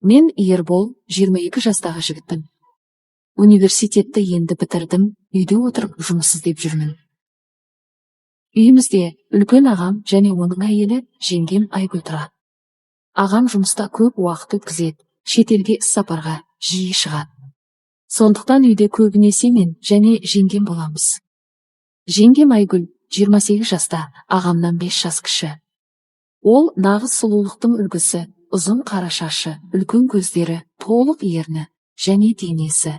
Мен Ербол, 22 жастағы жігітпін. Университетті енді бітірдім, үйде отырып жұмыс іздеп жүрмін. Үйімізде үлкен ағам және оның әйелі жеңгем Айгүл тұрады. Ағам жұмыста көп уақыт өткізеді, шетелге іссапарға жиі шығады. Сондықтан үйде көбінесе мен және жеңгем боламыз. Жеңгем Айгүл 28 жаста, ағамнан 5 жас кіші. Ол нағыз сұлулықтың үлгісі, ұзын қара шашы, үлкен көздері, толық ерні және денесі.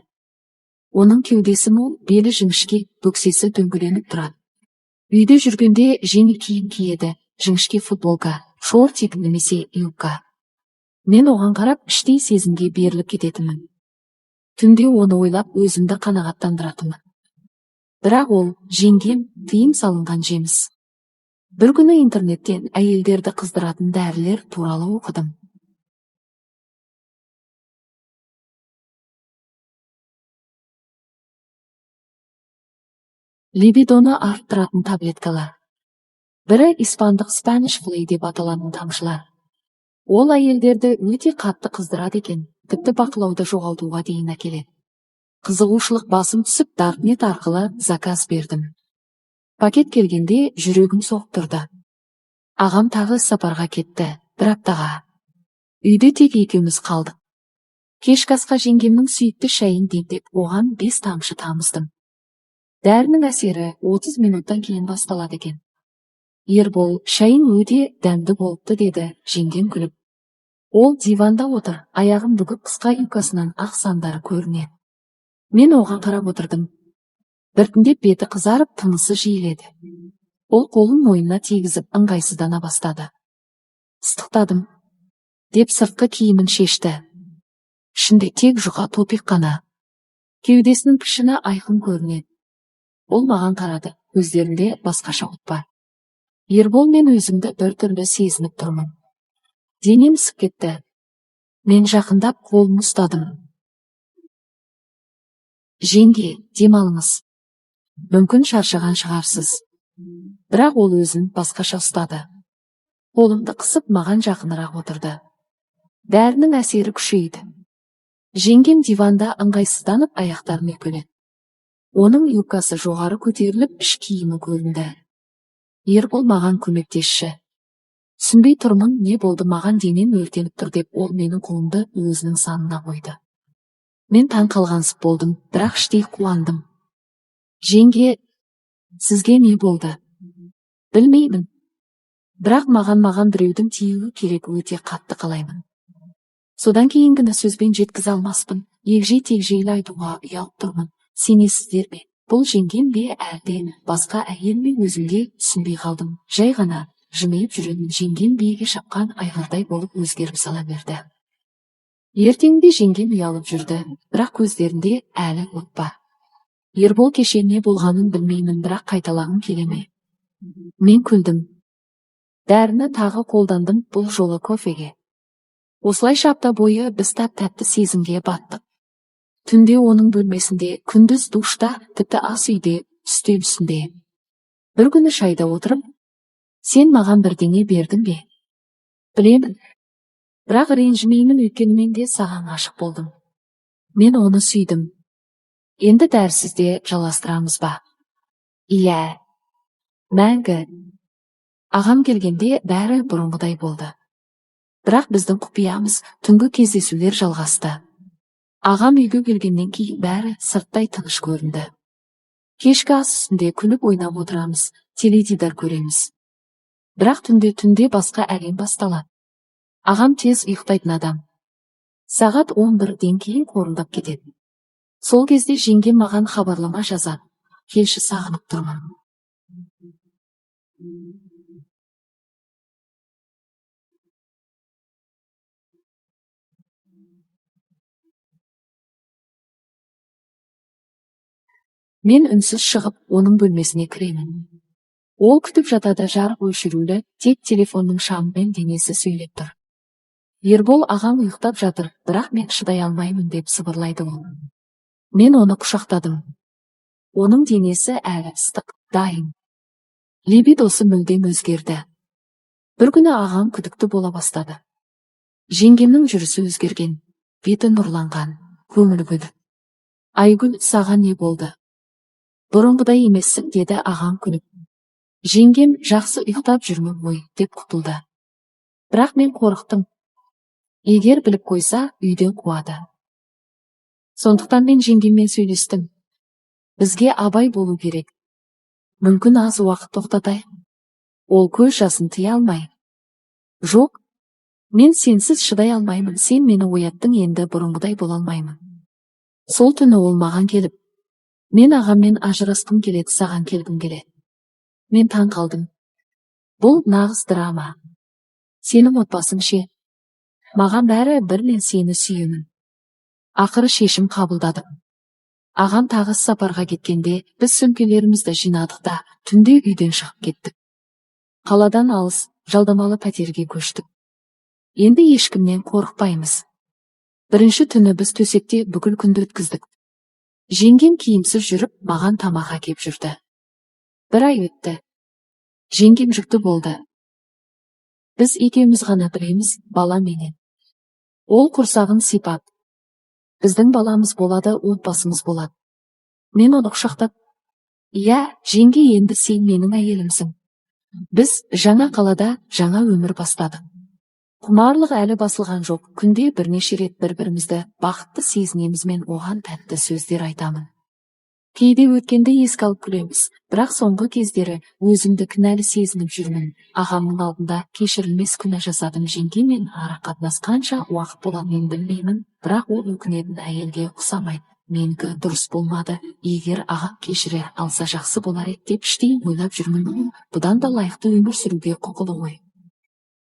Оның кеудесі мол, белі жіңішке, бөксесі дөңгеленіп тұрады. Үйде жүргенде жеңіл киім киеді, жіңішке футболка, шортик немесе юбка. Мен оған қарап іштей сезімге беріліп кететінмін. Түнде оны ойлап өзімді қанағаттандыратынмын. Бірақ ол жеңгем тыйым салынған жеміс. Бір күні интернеттен әйелдерді қыздыратын дәрілер туралы оқыдым. Либидоны арттыратын таблеткалар. Бірі испандық Spanish Fly деп аталатын тамшылар. Ол әйелдерді өте қатты қыздырады екен, тіпті бақылауды жоғалтуға дейін әкеледі. Қызығушылық басым түсіп, Даркнет арқылы заказ бердім. Пакет келгенде жүрегім соғып тұрды. Ағам тағы сапарға кетті, бір аптаға. Үйде тек екеуміз қалдық. Кешкі асқа жеңгемнің сүйікті шайын демдеп, оған 5 тамшы тамыздым. Дәрінің әсері 30 минуттан кейін басталады екен. Ербол, шайын өте дәмді болыпты деді, жеңгем күліп. Ол диванда отыр, аяғын бүгіп қысқа юбкасынан ақ сандары көрінеді. Мен оған қарап отырдым. Біртіндеп беті қызарып, тынысы жиіледі. Ол қолын мойнына тигізіп ыңғайсыздана бастады. Ыстықтадым, деп сыртқы киімін шешті. Ішінде тек жұқа топик қана. Кеудесінің пішіні айқын көрінеді. Ол маған қарады, көздерінде басқаша от бар. Ербол, мен өзімді бір түрлі сезініп тұрмын. Денем ысып кетті. Мен жақындап қолын ұстадым. Жеңге, демалыңыз. Мүмкін шаршаған шығарсыз. Бірақ ол өзін басқаша ұстады. Қолымды қысып маған жақынырақ отырды. Дәрінің әсері күшейді. Жеңгем диванда ыңғайсызданып аяқтарын екіледі. Оның юбкасы жоғары көтеріліп, іш киімі көрінді. Ербол, маған көмектесші. Түсінбей тұрмын, не болды, маған денем өртеніп тұр деп ол менің қолымды өзінің санына қойды. Мен таң қалғансып болдым, бірақ іштей қуандым. Жеңге, сізге не болды? Білмеймін. Бірақ маған біреудің тиюі керек, өте қатты қалаймын. Содан кейінгіні сөзбен жеткізе алмаспын. Егжей-тегжейлі айтуға ұялып тұрмын. Сенесіздер ме? Бұл жеңгем бе әлде басқа әйел ме, өзімде түсінбей қалдым. Жай ғана жымиып жүретін жеңгем биеге шапқан айғырдай болып өзгеріп сала берді. Ертеңде жеңгем ұялып жүрді, бірақ көздерінде әлі от бар. Ербол, кеше не болғанын білмеймін, бірақ қайталағым келе ме? Мен күлдім. Дәріні тағы қолдандым, бұл жолы кофеге. Осылайша апта бойы біз тәтті сезімге баттық. Түнде оның бөлмесінде, күндіз душта, тіпті ас үйде, үстел үстінде. Бір күні шайда отырып, сен маған бірдеңе бердің бе? Білемін. Бірақ ренжімеймін, өйткені мен де саған ғашық болдым. Мен оны сүйдім. Енді дәрсізде жалғастырамыз ба? Иә. Мәңгі. Ағам келгенде бәрі бұрынғыдай болды. Бірақ біздің құпиямыз, түнгі кездесулер жалғасты. Ағам үйге келгеннен кейін бәрі сырттай тыныш көрінді. Кешкі ас үстінде күліп ойнап отырамыз, теледидар көреміз. Бірақ түнде басқа әлем басталады. Ағам тез ұйықтайтын адам. Сағат 11-ден кейін қорылдап кетеді. Сол кезде жеңгем маған хабарлама жазады. Келші, сағынып тұрмын. Мен үнсіз шығып, оның бөлмесіне кіремін. Ол күтіп жатады, жарық өшірулі, тек телефонның шамымен денесі сөйлеп тұр. Ербол, ағам ұйықтап жатыр, бірақ мен шыдай алмаймын деп сыбырлайды ол. Мен оны құшақтадым. Оның денесі әлі ыстық, дайын. Либидосы мүлдем өзгерді. Бір күні ағам күдікті бола бастады. Жеңгемнің жүрісі өзгерген, беті нұрланған, көңілі күлді. Айгүл, саған не болды? Бұрынғыдай емессің, деді ағам күліп. Жеңгем, жақсы ұйықтап жүрмін ғой, деп құтылды. Бірақ мен қорықтым. Егер біліп қойса, үйден қуады. Сондықтан мен жеңгеммен сөйлестім. Бізге абай болу керек. Мүмкін аз уақыт тоқтатайық. Ол көз жасын тыя алмай. Жоқ, мен сенсіз шыдай алмаймын, сен мені ояттың, енді бұрынғыдай бола алмаймын. Сол түні ол маған келіп, мен ағаммен ажырасқым келеді, саған келгім келеді. Мен таң қалдым. Бұл нағыз драма. Сенің отбасың ше? Маған бәрі бір, мен сені сүйемін. Ақыры шешім қабылдадым. Ағам тағы сапарға кеткенде, біз сөмкелерімізді жинадық та, түнде үйден шығып кеттік. Қаладан алыс, жалдамалы пәтерге көштік. Енді ешкімнен қорықпаймыз. Бірінші түні біз төсекте бүкіл күнді өткіздік. Жеңгем киімсіз жүріп, маған тамақ әкеп жүрді. Бір ай өтті. Жеңгем жүкті болды. Біз екеуміз ғана білеміз, бала менен. Ол құрсағын сипап, біздің баламыз болады, отбасымыз болады. Мен оны құшақтап, иә, жеңге, енді сен менің әйелімсің. Біз жаңа қалада жаңа өмір бастадық. Құмарлық әлі басылған жоқ. Күнде бірнеше рет бір-бірімізді бақытты сезінеміз, мен оған тәтті сөздер айтамын. Кейде өткенді еске алып күлеміз, бірақ соңғы кездері өзімді кінәлі сезініп жүрмін. Ағамның алдында кешірілмес күнә жасадым. Жеңгемен ара қатынасқанша уақыт болғанын білмеймін, бірақ ол өкінетін әйелге ұқсамайды. Менікі дұрыс болмады. Егер ағам кешіре алса жақсы болар еді деп іштей ойлап жүрмін. Бұдан да лайықты өмір сүруге құқылы ғой.